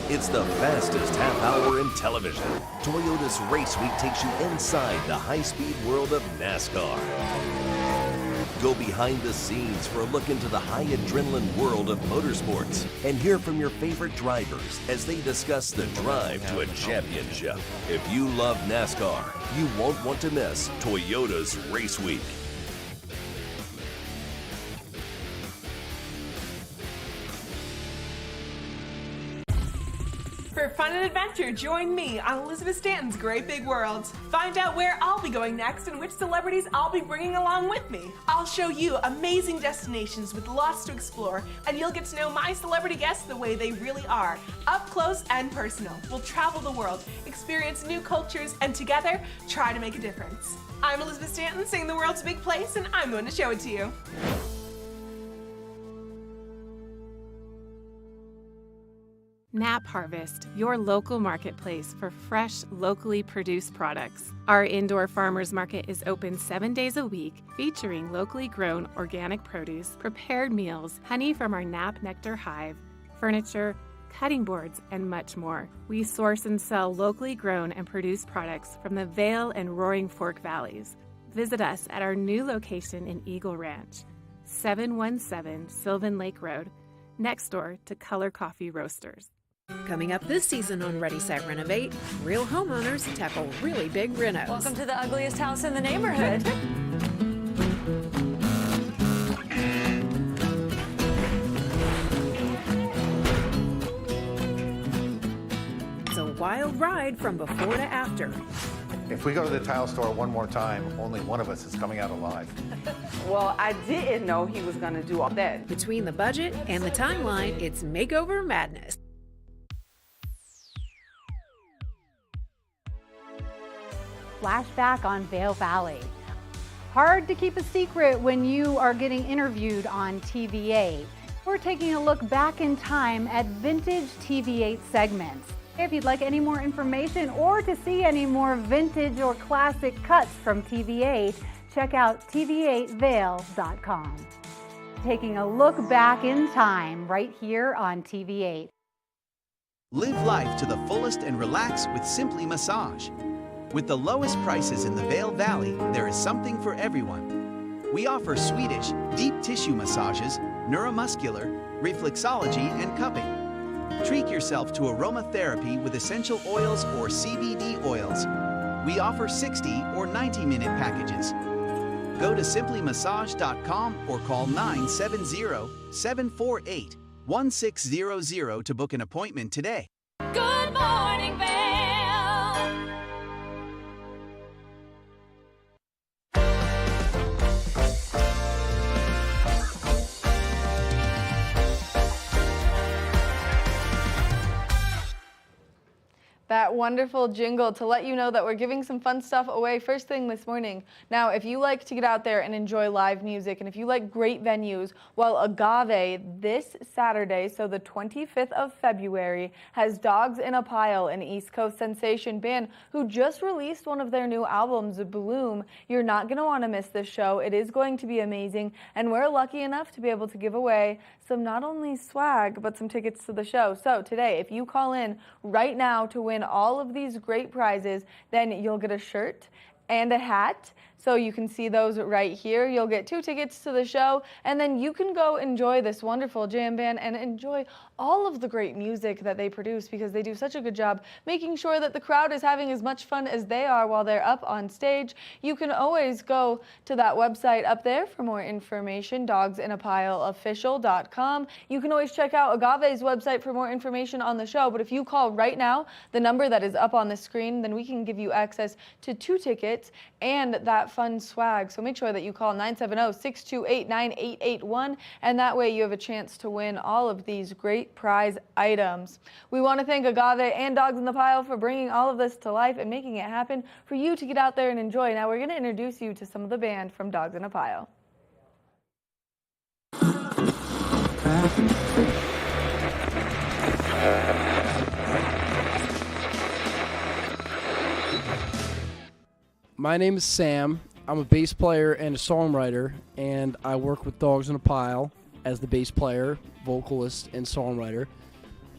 It's the fastest half hour in television. Toyota's Race Week takes you inside the high-speed world of NASCAR. Go behind the scenes for a look into the high adrenaline world of motorsports and hear from your favorite drivers as they discuss the drive to a championship. If you love NASCAR, you won't want to miss Toyota's Race Week. For fun and adventure, join me on Elizabeth Stanton's Great Big World. Find out where I'll be going next and which celebrities I'll be bringing along with me. I'll show you amazing destinations with lots to explore, and you'll get to know my celebrity guests the way they really are, up close and personal. We'll travel the world, experience new cultures, and together, try to make a difference. I'm Elizabeth Stanton, saying the world's a big place, and I'm going to show it to you. Nap Harvest, your local marketplace for fresh, locally produced products. Our indoor farmers market is open 7 days a week, featuring locally grown organic produce, prepared meals, honey from our Nap Nectar hive, furniture, cutting boards, and much more. We source and sell locally grown and produced products from the Vail and Roaring Fork Valleys. Visit us at our new location in Eagle Ranch, 717 Sylvan Lake Road, next door to Color Coffee Roasters. Coming up this season on Ready, Set, Renovate, real homeowners tackle really big renos. Welcome to the ugliest house in the neighborhood. It's a wild ride from before to after. If we go to the tile store one more time, only one of us is coming out alive. Well, I didn't know he was going to do all that. Between the budget and the timeline, it's makeover madness. Flashback on Vail Valley. Hard to keep a secret when you are getting interviewed on TV8. We're taking a look back in time at vintage TV8 segments. If you'd like any more information or to see any more vintage or classic cuts from TV8, check out tv8vail.com. Taking a look back in time right here on TV8. Live life to the fullest and relax with Simply Massage. With the lowest prices in the Vail Valley, there is something for everyone. We offer Swedish, deep tissue massages, neuromuscular, reflexology, and cupping. Treat yourself to aromatherapy with essential oils or CBD oils. We offer 60 or 90-minute packages. Go to simplymassage.com or call 970-748-1600 to book an appointment today. Good morning, Vail. That wonderful jingle to let you know that we're giving some fun stuff away first thing this morning. Now, if you like to get out there and enjoy live music, and if you like great venues, well, Agave this Saturday, so the 25th of February, has Dogs in a Pile, an East Coast sensation band who just released one of their new albums, Bloom. You're not going to want to miss this show. It is going to be amazing, and we're lucky enough to be able to give away some not only swag, but some tickets to the show. So today, if you call in right now to win all of these great prizes, then you'll get a shirt and a hat. So you can see those right here. You'll get 2 tickets to the show, and then you can go enjoy this wonderful jam band and enjoy all of the great music that they produce, because they do such a good job making sure that the crowd is having as much fun as they are while they're up on stage. You can always go to that website up there for more information, dogsinapile.official.com. You can always check out Agave's website for more information on the show, but if you call right now, the number that is up on the screen, then we can give you access to 2 tickets and that fun swag. So make sure that you call 970-628-9881, and that way you have a chance to win all of these great prize items. We want to thank Agave and Dogs in the Pile for bringing all of this to life and making it happen for you to get out there and enjoy. Now we're going to introduce you to some of the band from Dogs in a Pile. My name is Sam. I'm a bass player and a songwriter, and I work with Dogs in a Pile as the bass player, vocalist, and songwriter.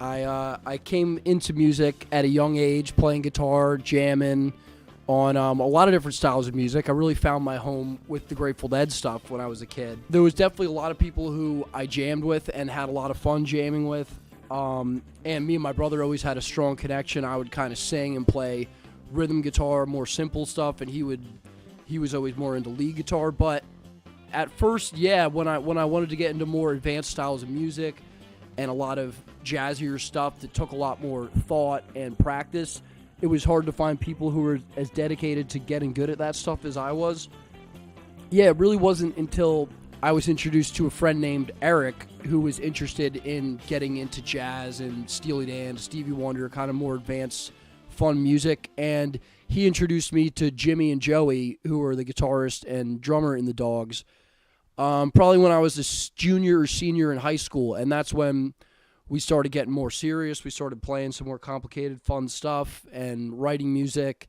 I came into music at a young age, playing guitar, jamming on a lot of different styles of music. I really found my home with the Grateful Dead stuff when I was a kid. There was definitely a lot of people who I jammed with and had a lot of fun jamming with, and me and my brother always had a strong connection. I would kind of sing and play rhythm guitar, more simple stuff, and he was always more into lead guitar. But at first, yeah, when I wanted to get into more advanced styles of music, and a lot of jazzier stuff that took a lot more thought and practice. It was hard to find people who were as dedicated to getting good at that stuff as I was. Yeah, it really wasn't until I was introduced to a friend named Eric who was interested in getting into jazz and Steely Dan, Stevie Wonder, kind of more advanced, fun music. And he introduced me to Jimmy and Joey, who are the guitarist and drummer in the Dogs, probably when I was a junior or senior in high school. And that's when we started getting more serious. We started playing some more complicated, fun stuff and writing music.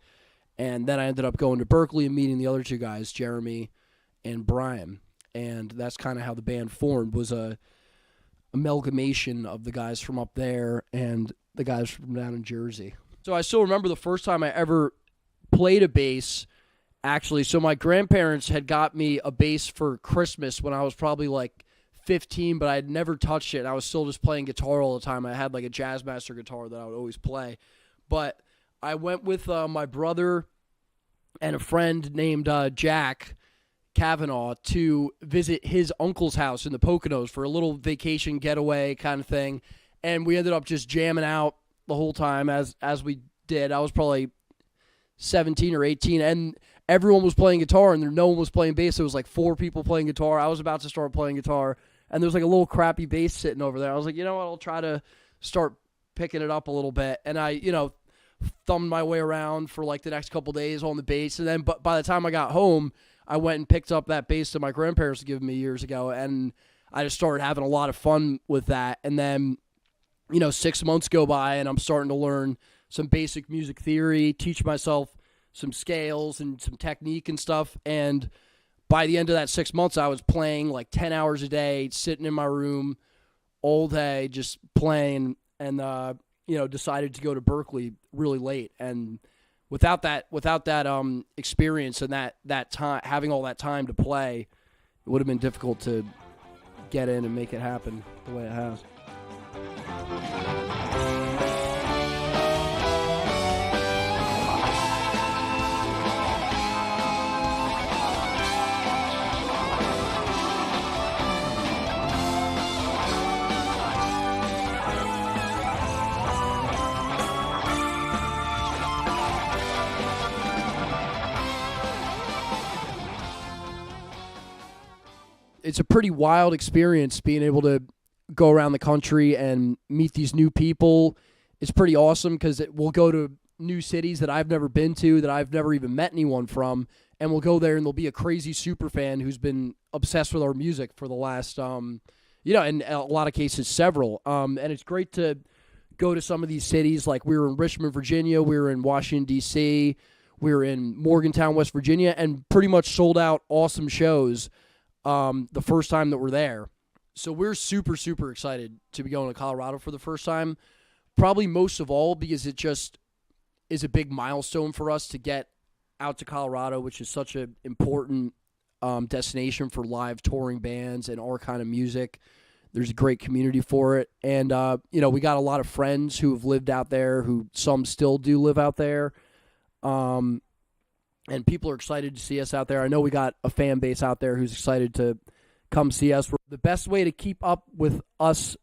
And then I ended up going to Berkeley and meeting the other two guys, Jeremy and Brian. And that's kind of how the band formed, was a amalgamation of the guys from up there and the guys from down in Jersey. So I still remember the first time I ever played a bass, actually. So my grandparents had got me a bass for Christmas when I was probably like 15, but I had never touched it. I was still just playing guitar all the time. I had like a Jazzmaster guitar that I would always play. But I went with my brother and a friend named Jack Kavanaugh to visit his uncle's house in the Poconos for a little vacation getaway kind of thing. And we ended up just jamming out the whole time as we did. I was probably 17 or 18, and everyone was playing guitar, and no one was playing bass. There was like 4 people playing guitar. I was about to start playing guitar, and there was like a little crappy bass sitting over there. I was like, you know what, I'll try to start picking it up a little bit. And I, thumbed my way around for like the next couple days on the bass. And then but by the time I got home, I went and picked up that bass that my grandparents had given me years ago, and I just started having a lot of fun with that. And then, 6 months go by, and I'm starting to learn some basic music theory, teach myself some scales and some technique and stuff. And by the end of that 6 months, I was playing like 10 hours a day, sitting in my room all day, just playing, and, decided to go to Berkeley really late. And without that experience and that time, having all that time to play, it would have been difficult to get in and make it happen the way it has. It's a pretty wild experience being able to go around the country and meet these new people. It's pretty awesome because we'll go to new cities that I've never been to, that I've never even met anyone from, and we'll go there and there'll be a crazy super fan who's been obsessed with our music for the last, in a lot of cases, several. And it's great to go to some of these cities. Like we were in Richmond, Virginia, we were in Washington, D.C., we were in Morgantown, West Virginia, and pretty much sold out awesome shows the first time that we're there. So we're super, super excited to be going to Colorado for the first time, probably most of all because it just is a big milestone for us to get out to Colorado, which is such an important destination for live touring bands and our kind of music. There's a great community for it. And, we got a lot of friends who have lived out there, who some still do live out there. And people are excited to see us out there. I know we got a fan base out there who's excited to come see us. The best way to keep up with us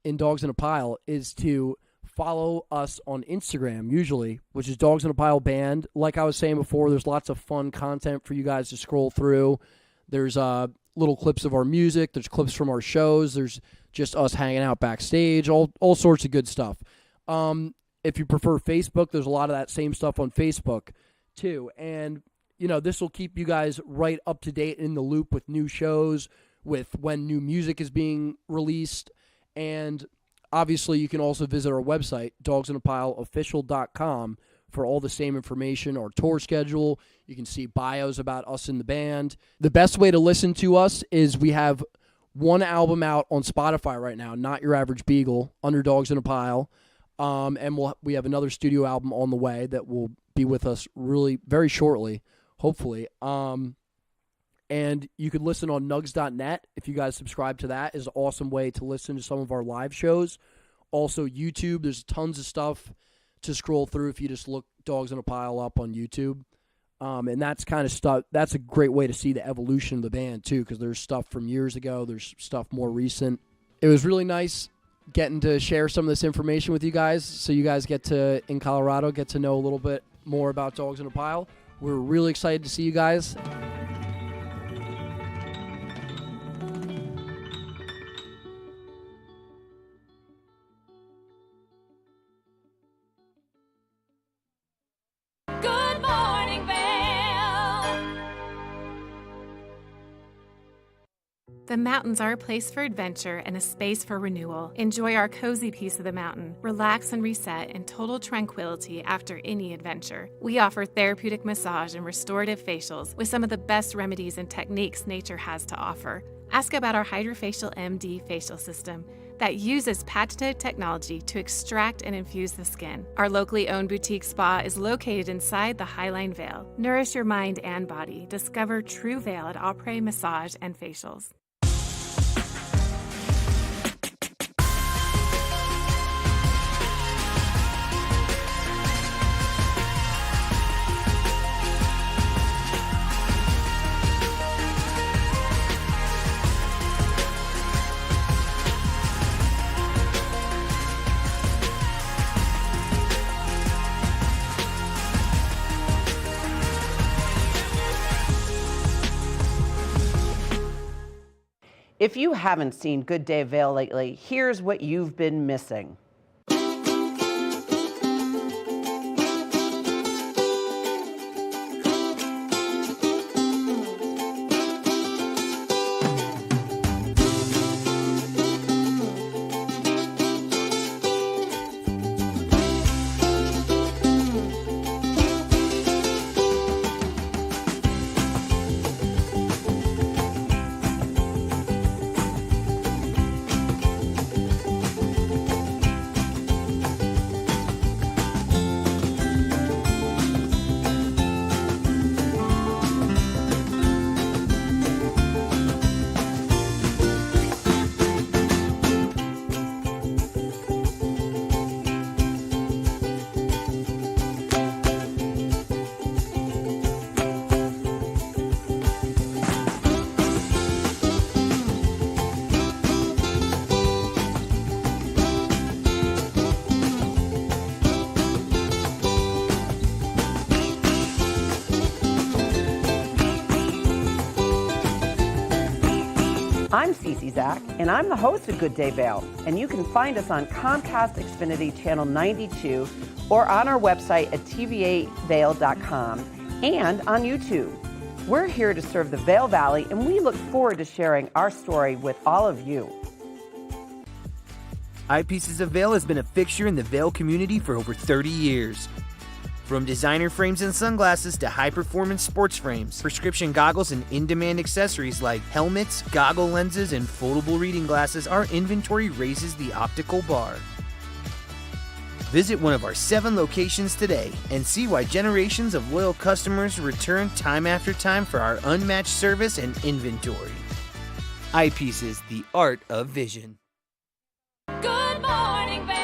in Dogs in a Pile is to follow us on Instagram, usually, which is Dogs in a Pile Band. Like I was saying before, there's lots of fun content for you guys to scroll through. There's little clips of our music. There's clips from our shows. There's just us hanging out backstage, all sorts of good stuff. If you prefer Facebook, there's a lot of that same stuff on Facebook too. And, this will keep you guys right up to date in the loop with new shows, with when new music is being released. And obviously you can also visit our website, dogsinapile.official.com, for all the same information, our tour schedule. You can see bios about us in the band. The best way to listen to us is we have one album out on Spotify right now, Not Your Average Beagle, under Dogs in a Pile. And we have another studio album on the way that will be with us really very shortly, hopefully. And you can listen on nugs.net. If you guys subscribe to that, is an awesome way to listen to some of our live shows. Also, YouTube, there's tons of stuff to scroll through if you just look Dogs in a Pile up on YouTube. And that's kind of stuff, that's a great way to see the evolution of the band, too, because there's stuff from years ago. There's stuff more recent. It was really nice getting to share some of this information with you guys, so you guys in Colorado, get to know a little bit more about Dogs in a Pile. We're really excited to see you guys. Good morning, Vail. The mountains are a place for adventure and a space for renewal. Enjoy our cozy piece of the mountain. Relax and reset in total tranquility after any adventure. We offer therapeutic massage and restorative facials with some of the best remedies and techniques nature has to offer. Ask about our Hydrofacial MD facial system that uses patented technology to extract and infuse the skin. Our locally owned boutique spa is located inside the Highline Vail. Nourish your mind and body. Discover true Vail at Après Massage and Facials. If you haven't seen Good Day Vail lately, here's what you've been missing. I'm Cece Zach, and I'm the host of Good Day Vail, and you can find us on Comcast Xfinity Channel 92 or on our website at tv8vail.com and on YouTube. We're here to serve the Vail Valley, and we look forward to sharing our story with all of you. Eyepieces of Vail has been a fixture in the Vail community for over 30 years. From designer frames and sunglasses to high-performance sports frames, prescription goggles, and in-demand accessories like helmets, goggle lenses, and foldable reading glasses, our inventory raises the optical bar. Visit one of our 7 locations today and see why generations of loyal customers return time after time for our unmatched service and inventory. Eyepieces, the art of vision. Good morning, Vail.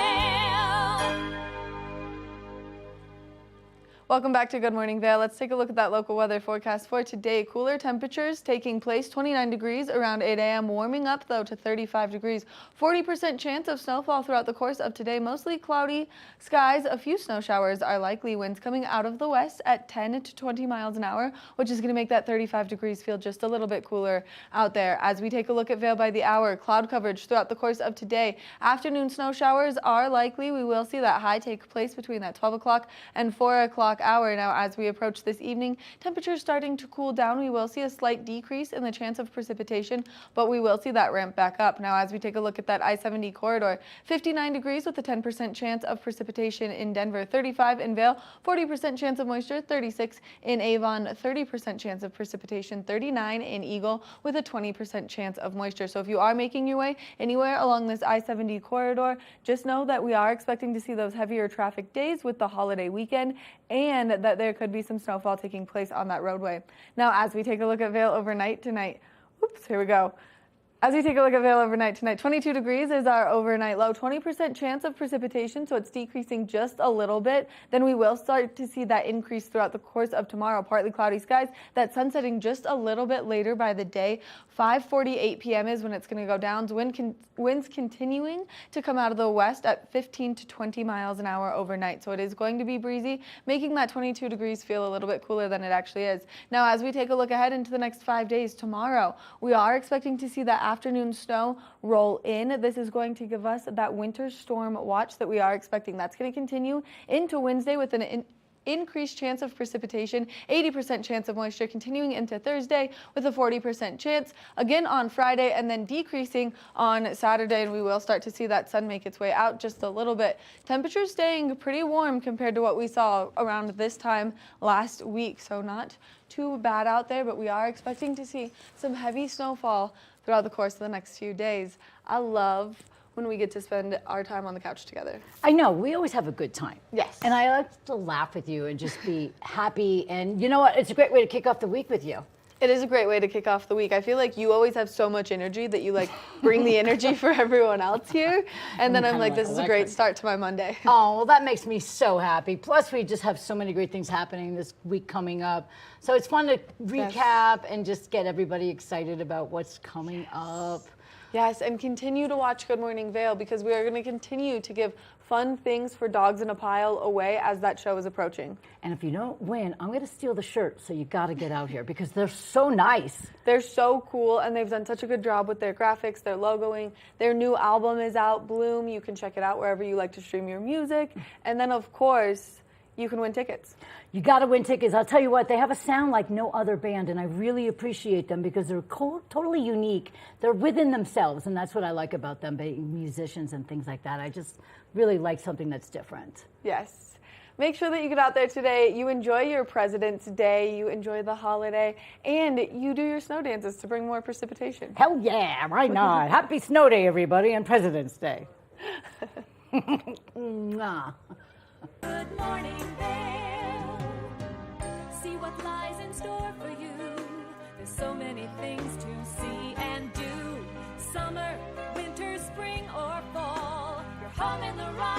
Welcome back to Good Morning Vail. Let's take a look at that local weather forecast for today. Cooler temperatures taking place, 29 degrees around 8 a.m. Warming up, though, to 35 degrees. 40% chance of snowfall throughout the course of today. Mostly cloudy skies. A few snow showers are likely. Winds coming out of the west at 10 to 20 miles an hour, which is going to make that 35 degrees feel just a little bit cooler out there. As we take a look at Vail by the hour, cloud coverage throughout the course of today. Afternoon snow showers are likely. We will see that high take place between that 12 o'clock and 4 o'clock hour. Now, as we approach this evening, temperatures starting to cool down. We will see a slight decrease in the chance of precipitation, but we will see that ramp back up. Now, as we take a look at that I-70 corridor, 59 degrees with a 10% chance of precipitation in Denver, 35 in Vail, 40% chance of moisture, 36 in Avon, 30% chance of precipitation, 39 in Eagle with a 20% chance of moisture. So if you are making your way anywhere along this I-70 corridor, just know that we are expecting to see those heavier traffic days with the holiday weekend, and that there could be some snowfall taking place on that roadway. Now, as we take a look at Vail overnight tonight, oops, here we go. As we take a look at Vail overnight tonight, 22 degrees is our overnight low, 20% chance of precipitation, so it's decreasing just a little bit. Then we will start to see that increase throughout the course of tomorrow. Partly cloudy skies, that sun setting just a little bit later by the day. 5:48 p.m. is when it's going to go down. Winds continuing to come out of the west at 15 to 20 miles an hour overnight, so it is going to be breezy, making that 22 degrees feel a little bit cooler than it actually is. Now, as we take a look ahead into the next 5 days, tomorrow, we are expecting to see that afternoon snow roll in. This is going to give us that winter storm watch that we are expecting. That's going to continue into Wednesday with an increased chance of precipitation, 80% chance of moisture, continuing into Thursday with a 40% chance, again on Friday, and then decreasing on Saturday, and we will start to see that sun make its way out just a little bit. Temperatures staying pretty warm compared to what we saw around this time last week, so not too bad out there, but we are expecting to see some heavy snowfall throughout the course of the next few days. I love when we get to spend our time on the couch together. I know, we always have a good time. Yes. And I like to laugh with you and just be happy. And you know what? It's a great way to kick off the week with you. It is a great way to kick off the week. I feel like you always have so much energy that you like bring the energy for everyone else here. And then I'm like, this is a great start to my Monday. Oh, well, that makes me so happy. Plus, we just have so many great things happening this week coming up. So it's fun to recap and just get everybody excited about what's coming up. Yes, and continue to watch Good Morning Vail, because we are going to continue to give fun things for dogs in a pile away as that show is approaching. And if you don't win, I'm going to steal the shirt, so you got to get out here because they're so nice. They're so cool, and they've done such a good job with their graphics, their logoing. Their new album is out, Bloom. You can check it out wherever you like to stream your music. And then, of course, you can win tickets. You got to win tickets. I'll tell you what, they have a sound like no other band, and I really appreciate them because they're totally unique. They're within themselves, and that's what I like about them, being musicians and things like that. I just really like something that's different. Yes. Make sure that you get out there today, you enjoy your President's Day, you enjoy the holiday, and you do your snow dances to bring more precipitation. Hell yeah, why not? Happy Snow Day, everybody, and President's Day. Mwah. Good morning, Vail. See what lies in store for you. There's so many things to see and do. Summer, winter, spring, or fall. You're home in the right